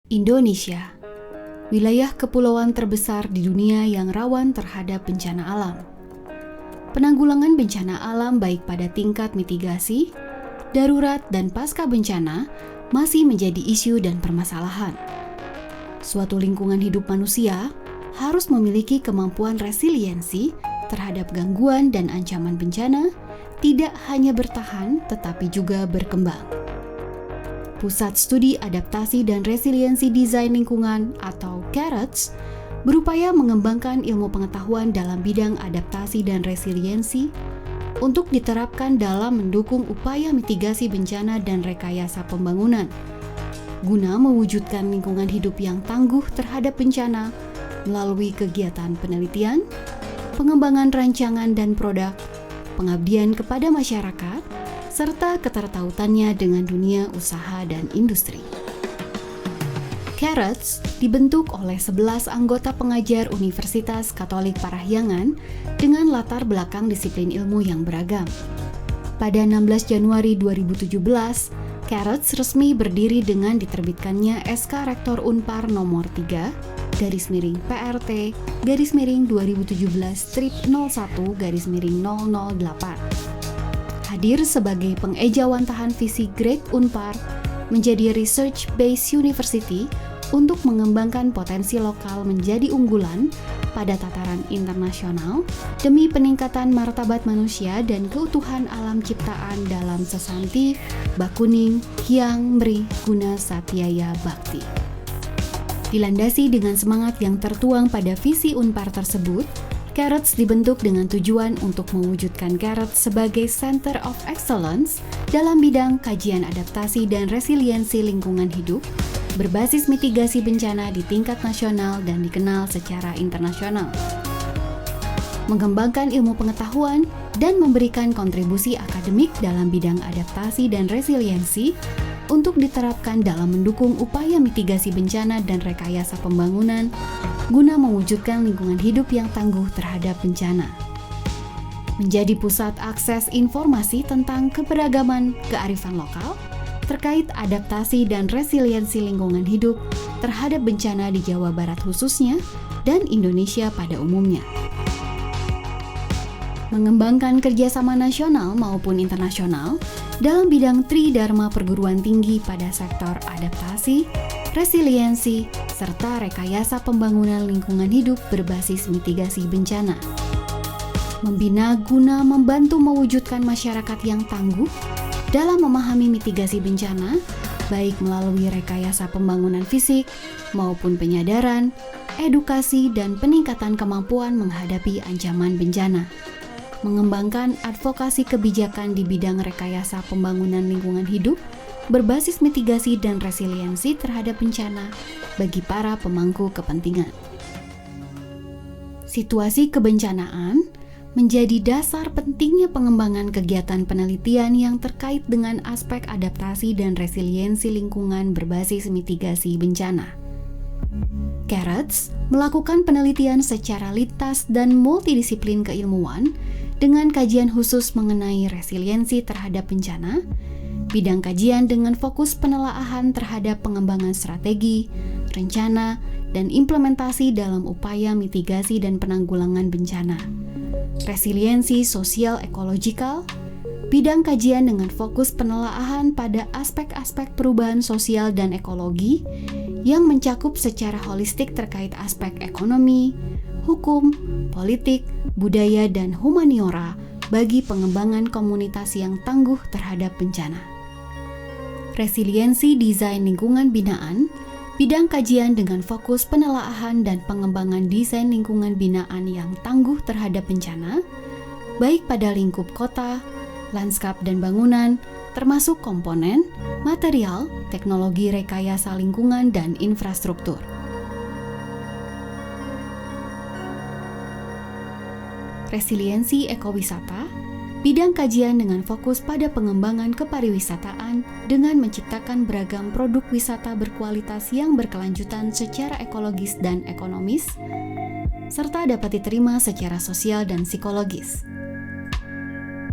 Indonesia, wilayah kepulauan terbesar di dunia yang rawan terhadap bencana alam. Penanggulangan bencana alam baik pada tingkat mitigasi, darurat, dan pasca bencana masih menjadi isu dan permasalahan. Suatu lingkungan hidup manusia harus memiliki kemampuan resiliensi terhadap gangguan dan ancaman bencana, tidak hanya bertahan tetapi juga berkembang. Pusat Studi Adaptasi dan Resiliensi Desain Lingkungan atau CARETS berupaya mengembangkan ilmu pengetahuan dalam bidang adaptasi dan resiliensi untuk diterapkan dalam mendukung upaya mitigasi bencana dan rekayasa pembangunan, guna mewujudkan lingkungan hidup yang tangguh terhadap bencana melalui kegiatan penelitian, pengembangan rancangan dan produk, pengabdian kepada masyarakat, serta ketertautannya dengan dunia usaha dan industri. CARETS dibentuk oleh 11 anggota pengajar Universitas Katolik Parahyangan dengan latar belakang disiplin ilmu yang beragam. Pada 16 Januari 2017, CARETS resmi berdiri dengan diterbitkannya SK Rektor Unpar nomor 3/PRT/2017-01/008. Hadir sebagai pengejawantahan visi Grade Unpar menjadi research-based university untuk mengembangkan potensi lokal menjadi unggulan pada tataran internasional demi peningkatan martabat manusia dan keutuhan alam ciptaan dalam sesanti Bakuning Hyang Mrih Guna Satyaya Bakti. Dilandasi dengan semangat yang tertuang pada visi Unpar tersebut, CARETS dibentuk dengan tujuan untuk mewujudkan CARETS sebagai Center of Excellence dalam bidang kajian adaptasi dan resiliensi lingkungan hidup, berbasis mitigasi bencana di tingkat nasional dan dikenal secara internasional. Mengembangkan ilmu pengetahuan dan memberikan kontribusi akademik dalam bidang adaptasi dan resiliensi untuk diterapkan dalam mendukung upaya mitigasi bencana dan rekayasa pembangunan guna mewujudkan lingkungan hidup yang tangguh terhadap bencana. Menjadi pusat akses informasi tentang keberagaman kearifan lokal terkait adaptasi dan resiliensi lingkungan hidup terhadap bencana di Jawa Barat khususnya dan Indonesia pada umumnya. Mengembangkan kerjasama nasional maupun internasional dalam bidang tridharma perguruan tinggi pada sektor adaptasi, resiliensi, serta rekayasa pembangunan lingkungan hidup berbasis mitigasi bencana. Membina guna membantu mewujudkan masyarakat yang tangguh dalam memahami mitigasi bencana, baik melalui rekayasa pembangunan fisik maupun penyadaran, edukasi, dan peningkatan kemampuan menghadapi ancaman bencana. Mengembangkan advokasi kebijakan di bidang rekayasa pembangunan lingkungan hidup berbasis mitigasi dan resiliensi terhadap bencana bagi para pemangku kepentingan. Situasi kebencanaan menjadi dasar pentingnya pengembangan kegiatan penelitian yang terkait dengan aspek adaptasi dan resiliensi lingkungan berbasis mitigasi bencana. CARETS melakukan penelitian secara lintas dan multidisiplin keilmuan dengan kajian khusus mengenai resiliensi terhadap bencana, bidang kajian dengan fokus penelaahan terhadap pengembangan strategi, rencana, dan implementasi dalam upaya mitigasi dan penanggulangan bencana, resiliensi sosial ekologikal, bidang kajian dengan fokus penelaahan pada aspek-aspek perubahan sosial dan ekologi yang mencakup secara holistik terkait aspek ekonomi, hukum, politik, budaya, dan humaniora bagi pengembangan komunitas yang tangguh terhadap bencana. Resiliensi desain lingkungan binaan, bidang kajian dengan fokus penelaahan dan pengembangan desain lingkungan binaan yang tangguh terhadap bencana, baik pada lingkup kota, lanskap dan bangunan, termasuk komponen, material, teknologi rekayasa lingkungan, dan infrastruktur. Resiliensi ekowisata, bidang kajian dengan fokus pada pengembangan kepariwisataan dengan menciptakan beragam produk wisata berkualitas yang berkelanjutan secara ekologis dan ekonomis, serta dapat diterima secara sosial dan psikologis.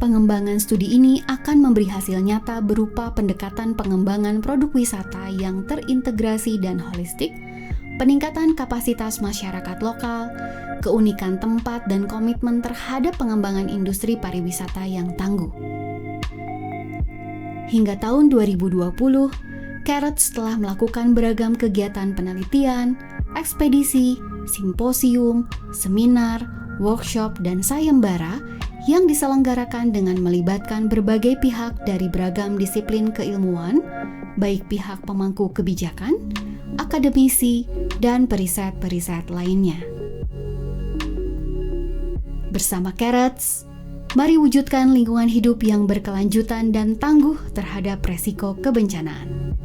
pengembangan studi ini akan memberi hasil nyata berupa pendekatan pengembangan produk wisata yang terintegrasi dan holistik, peningkatan kapasitas masyarakat lokal, keunikan tempat, dan komitmen terhadap pengembangan industri pariwisata yang tangguh. Hingga tahun 2020, Carrots telah melakukan beragam kegiatan penelitian, ekspedisi, simposium, seminar, workshop, dan sayembara yang diselenggarakan dengan melibatkan berbagai pihak dari beragam disiplin keilmuan, baik pihak pemangku kebijakan, akademisi, dan periset-periset lainnya. Bersama Carrots, mari wujudkan lingkungan hidup yang berkelanjutan dan tangguh terhadap resiko kebencanaan.